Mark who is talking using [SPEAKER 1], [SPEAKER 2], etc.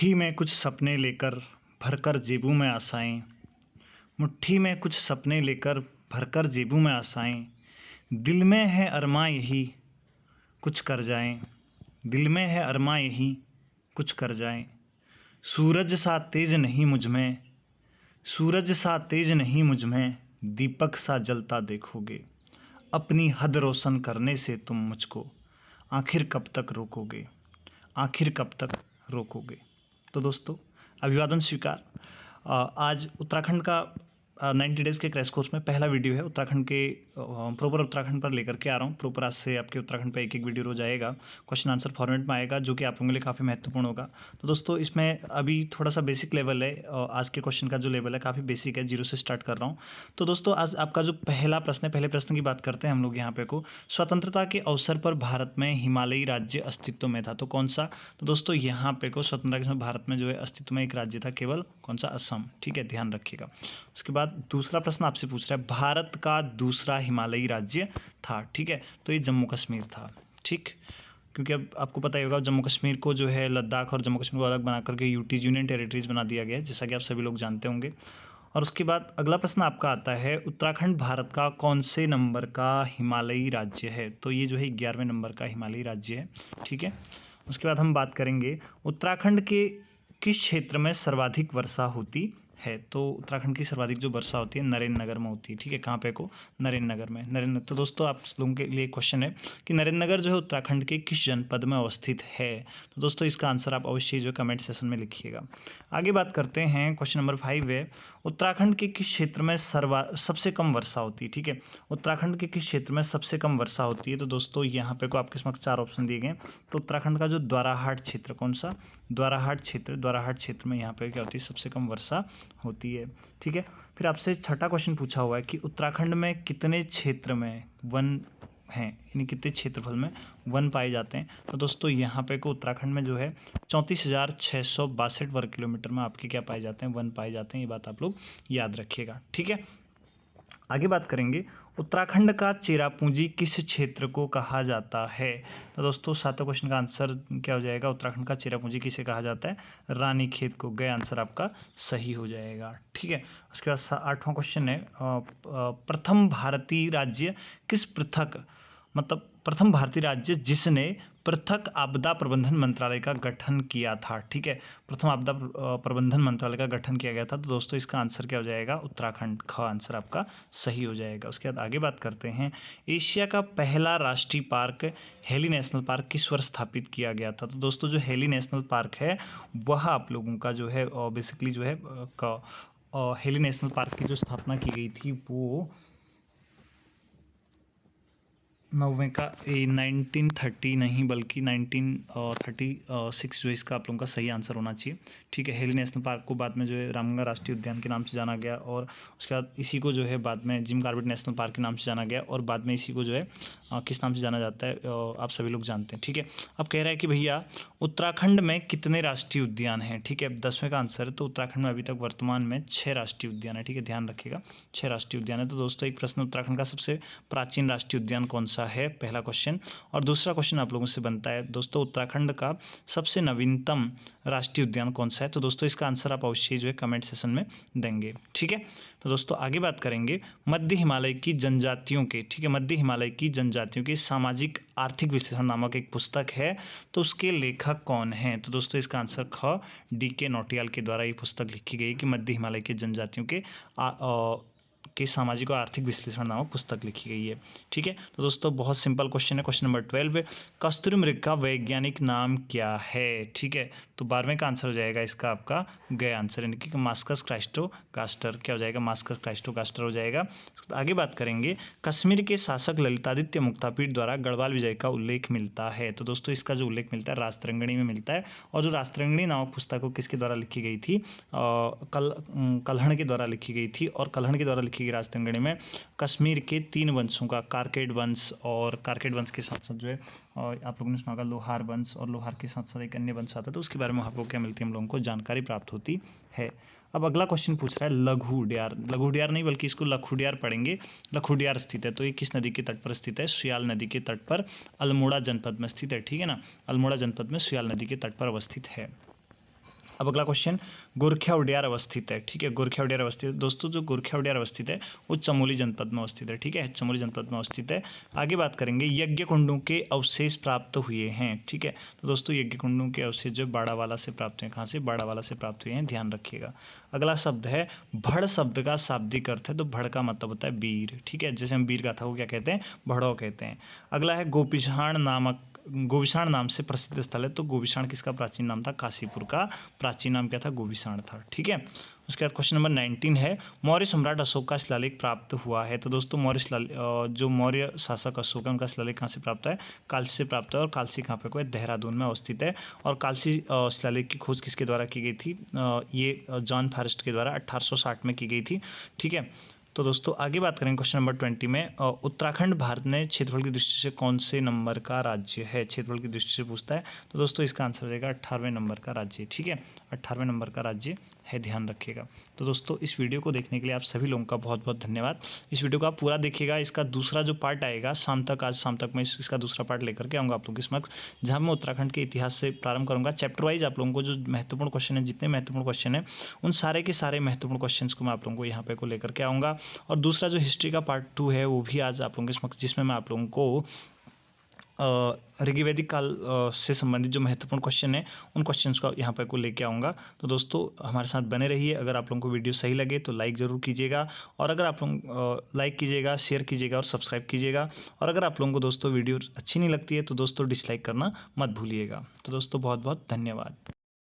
[SPEAKER 1] मुट्ठी में कुछ सपने लेकर भरकर जेबों में आशाएं। मुट्ठी में कुछ सपने लेकर भरकर जेबों में आशाएं। दिल में है अरमां यही कुछ कर जाएं। दिल में है अरमां यही कुछ कर जाएं। सूरज सा तेज नहीं मुझ में, सूरज सा तेज नहीं मुझ में, दीपक सा जलता देखोगे। अपनी हद रोशन करने से तुम मुझको आखिर कब तक रोकोगे, आखिर कब तक रोकोगे। तो दोस्तों, अभिवादन स्वीकार। आज उत्तराखंड का 90 डेज़ के क्रैश कोर्स में पहला वीडियो है। उत्तराखंड के प्रॉपर उत्तराखंड पर लेकर के आ रहा हूँ। प्रॉपर आज से आपके उत्तराखंड पर एक वीडियो रोज आएगा, क्वेश्चन आंसर फॉर्मेट में आएगा, जो कि आप लोगों के लिए काफ़ी महत्वपूर्ण होगा। तो दोस्तों, इसमें अभी थोड़ा सा बेसिक लेवल है। आज के क्वेश्चन का जो लेवल है काफ़ी बेसिक है, 0 से स्टार्ट कर रहा हूँ। तो दोस्तों, आज आपका जो पहला प्रश्न है, पहले प्रश्न की बात करते हैं हम लोग यहाँ पे को। स्वतंत्रता के अवसर पर भारत में हिमालयी राज्य अस्तित्व में था, तो कौन सा? तो दोस्तों, यहाँ पे को स्वतंत्रता के समय भारत में जो है अस्तित्व में एक राज्य था, केवल कौन सा? असम। ठीक है, ध्यान रखिएगा। उसके बाद दूसरा प्रश्न आपसे पूछ रहा है, भारत का दूसरा हिमालयी राज्य था। ठीक है, तो ये जम्मू कश्मीर था। ठीक, क्योंकि अब आपको पता ही होगा, जम्मू कश्मीर को जो है लद्दाख और जम्मू कश्मीर को अलग बना करके यूटीज, यूनियन टेरिटरीज बना दिया गया है, जैसा कि आप सभी लोग जानते होंगे। और उसके बाद अगला प्रश्न आपका आता है, उत्तराखंड भारत का कौन से नंबर का हिमालयी राज्य है? तो ये जो है 11वें नंबर का हिमालयी राज्य है। ठीक है, उसके बाद हम बात करेंगे उत्तराखंड के किस क्षेत्र में सर्वाधिक वर्षा होती है? तो उत्तराखंड की सर्वाधिक जो वर्षा होती है नरेंद्र नगर में होती है। ठीक है, कहाँ पे को? नरेंद्र नगर में। नरेंद्र, तो दोस्तों आप लोगों के लिए क्वेश्चन है कि नरेंद्र नगर जो है उत्तराखंड के किस जनपद में अवस्थित है? तो दोस्तों, इसका आंसर आप अवश्य जो है कमेंट सेशन में लिखिएगा। आगे बात करते हैं, क्वेश्चन नंबर 5 है, उत्तराखंड के किस क्षेत्र में सबसे कम वर्षा होती है? ठीक है, उत्तराखंड के किस क्षेत्र में सबसे कम वर्षा होती है? तो दोस्तों, यहाँ पे को आपके समक्ष 4 ऑप्शन दिए गए। तो उत्तराखंड का जो द्वाराहाट क्षेत्र, कौन सा? द्वाराहाट क्षेत्र। द्वाराहाट क्षेत्र में यहाँ पे क्या होती है? सबसे कम वर्षा होती है। ठीक है, फिर आपसे छठा क्वेश्चन पूछा हुआ है कि उत्तराखंड में कितने क्षेत्र में वन हैं, यानी कितने क्षेत्रफल में वन पाए जाते हैं? तो दोस्तों, यहाँ पे को उत्तराखंड में जो है 34,662 वर्ग किलोमीटर में आपके क्या पाए जाते हैं? वन पाए जाते हैं। ये बात आप लोग याद रखिएगा। ठीक है, आगे बात करेंगे, उत्तराखंड का चेरापूंजी किस क्षेत्र को कहा जाता है? तो दोस्तों, 7वें क्वेश्चन का आंसर क्या हो जाएगा? उत्तराखंड का चेरापूंजी किसे कहा जाता है? रानीखेत को। गए आंसर आपका सही हो जाएगा। ठीक है, उसके बाद 8वां क्वेश्चन है, प्रथम भारतीय राज्य किस पृथक, मतलब प्रथम भारतीय राज्य जिसने पृथक आपदा प्रबंधन मंत्रालय का गठन किया था? ठीक है, प्रथम आपदा प्रबंधन मंत्रालय का गठन किया गया था। तो दोस्तों, इसका आंसर क्या हो जाएगा? उत्तराखंड। ख आंसर आपका सही हो जाएगा। उसके बाद आगे बात करते हैं, एशिया का पहला राष्ट्रीय पार्क हेली नेशनल पार्क किस वर्ष स्थापित किया गया था? तो दोस्तों, जो हेली नेशनल पार्क है वह आप लोगों का जो है बेसिकली जो है हेली नेशनल पार्क की जो स्थापना की गई थी वो 1930 नहीं बल्कि 1936 जो इसका आप लोगों का सही आंसर होना चाहिए। ठीक है, हेली नेशनल पार्क को बाद में जो है रामगंगा राष्ट्रीय उद्यान के नाम से जाना गया, और उसके बाद इसी को जो है बाद में जिम कॉर्बेट नेशनल पार्क के नाम से जाना गया, और बाद में इसी को जो है किस नाम से जाना जाता है आप सभी लोग जानते हैं। ठीक है, अब कह रहा है कि भैया उत्तराखंड में कितने राष्ट्रीय उद्यान हैं? ठीक है, 10वें का आंसर है, तो उत्तराखंड में अभी तक वर्तमान में 6 राष्ट्रीय उद्यान है। ठीक है, ध्यान रखिएगा, 6 राष्ट्रीय उद्यान है। तो दोस्तों, एक प्रश्न, उत्तराखंड का सबसे प्राचीन राष्ट्रीय उद्यान कौन सा है? पहला क्वेश्चन। और दूसरा क्वेश्चन आप लोगों से बनता है, दोस्तों उत्तराखंड का सबसे नवीनतम राष्ट्रीय उद्यान कौन सा है? तो दोस्तों, इसका आंसर आप अवश्य जो है कमेंट सेशन में देंगे। ठीक है, तो दोस्तों आगे बात करेंगे, मध्य हिमालय की जनजातियों के, ठीक है, मध्य हिमालय की जनजातियों के सामाजिक आर्थिक विश्लेषण नामक एक पुस्तक है, तो उसके लेखक कौन हैं? तो दोस्तों, इसका आंसर ख DK नौटियाल के द्वारा ये पुस्तक लिखी गई कि मध्य हिमालय के जनजातियों के सामाजिक और आर्थिक विश्लेषण नामक पुस्तक लिखी गई है। ठीक है, तो दोस्तों बहुत सिंपल क्वेश्चन है। क्वेश्चन नंबर 12, कस्तूरी मृग का वैज्ञानिक नाम क्या है? ठीक है, तो 12वें का आंसर हो जाएगा इसका आपका गए आंसर, यानी कि मास्कस क्राइस्टोगास्टर। क्या हो जाएगा? मास्कस क्राइस्टोगास्टर हो जाएगा। आगे बात करेंगे, कश्मीर के शासक ललितादित्य मुक्तापीठ द्वारा गढ़वाल विजय का उल्लेख मिलता है? तो दोस्तों, इसका जो उल्लेख मिलता है राजतरंगिणी में मिलता है, और जो राजतरंगिणी नामक पुस्तक को किसके द्वारा लिखी गई थी? कल्हण के द्वारा लिखी गई थी, और कल्हण के द्वारा लिखी गई राजतरंगिणी में कश्मीर के 3 वंशों का, कारकेड वंश, और कारकेड वंश के साथ साथ जो है और आप लोगों ने सुना होगा लोहार वंश, और लोहार के साथ साथ एक अन्य वंश आता है, तो उसके बारे में आपको क्या मिलती है? हम लोगों को जानकारी प्राप्त होती है। अब अगला क्वेश्चन पूछ रहा है, लघुडियार, लघुडियार नहीं बल्कि इसको लखुडियार पढ़ेंगे। लखुडियार स्थित है, तो ये किस नदी के तट पर स्थित है? सुयाल नदी के तट पर, अल्मोड़ा जनपद में स्थित है। ठीक है ना, अल्मोड़ा जनपद में सुयाल नदी के तट पर अवस्थित है। अब अगला क्वेश्चन, गोरखिया उडियार अवस्थित है, ठीक है, गोरखिया उडियार अवस्थित है। दोस्तों जो गोरखिया उडियार अवस्थित है वो चमोली जनपद में अवस्थित है, ठीक है, चमोली जनपद में अवस्थित है। आगे बात करेंगे, यज्ञ कुंडों के अवशेष प्राप्त हुए हैं, ठीक है, तो दोस्तों यज्ञ कुंडों के अवशेष जो बाड़ावाला से प्राप्त हुए, कहाँ से, बाड़ावाला से प्राप्त हुए हैं, ध्यान रखिएगा। अगला शब्द है भड़, शब्द का शाब्दिक अर्थ है, तो भड़ का मतलब होता है वीर, ठीक है, जैसे हम वीर गाथा को क्या कहते हैं, भड़ौ कहते हैं। अगला है गोविषाण नाम से प्रसिद्ध स्थल है, तो गोविषाण किसका प्राचीन नाम था, काशीपुर का प्राचीन नाम क्या था, गोविषाण था, ठीक है। उसके बाद क्वेश्चन नंबर 19 है, मौर्य सम्राट अशोक का शिलालेख प्राप्त हुआ है, तो दोस्तों जो मौर्य शासक अशोक है उनका शिलालेख कहाँ से प्राप्त है, कालसी से प्राप्त है, और कालसी कहाँ पे है, देहरादून में अवस्थित है। और कालसी शिलालेख की खोज किसके द्वारा की गई थी, ये जॉन फॉरेस्ट के द्वारा 1860 में की गई थी, ठीक है। तो दोस्तों आगे बात करेंगे क्वेश्चन नंबर 20 में, उत्तराखंड भारत में क्षेत्रफल की दृष्टि से कौन से नंबर का राज्य है, क्षेत्रफल की दृष्टि से पूछता है, तो दोस्तों इसका आंसर रहेगा 18वें नंबर का राज्य, ठीक है, 18वें नंबर का राज्य है, ध्यान रखिएगा। तो दोस्तों इस वीडियो को देखने के लिए आप सभी लोगों का बहुत बहुत धन्यवाद। इस वीडियो को आप पूरा देखिएगा, इसका दूसरा जो पार्ट आएगा शाम तक, आज शाम तक मैं इसका दूसरा पार्ट लेकर के आऊँगा आप लोगों के समक्ष, जहाँ मैं उत्तराखंड के इतिहास से प्रारंभ करूँगा। चैप्टर वाइज आप लोगों को जो महत्वपूर्ण क्वेश्चन है, जितने महत्वपूर्ण क्वेश्चन है उन सारे के सारे महत्वपूर्ण क्वेश्चन को मैं आप लोगों को यहाँ पे को लेकर के आऊँगा। और दूसरा जो हिस्ट्री का पार्ट 2 है वो भी आज आप लोगों के समक्ष, जिसमें मैं आप लोगों को ऋग्वैदिक काल से संबंधित जो महत्वपूर्ण क्वेश्चन है उन क्वेश्चंस को यहाँ पर को लेके आऊँगा। तो दोस्तों हमारे साथ बने रहिए। अगर आप लोगों को वीडियो सही लगे तो लाइक ज़रूर कीजिएगा, और अगर आप लोग लाइक कीजिएगा, शेयर कीजिएगा और सब्सक्राइब कीजिएगा। और अगर आप लोगों को दोस्तों वीडियो अच्छी नहीं लगती है तो दोस्तों डिसलाइक करना मत भूलिएगा। तो दोस्तों बहुत बहुत धन्यवाद।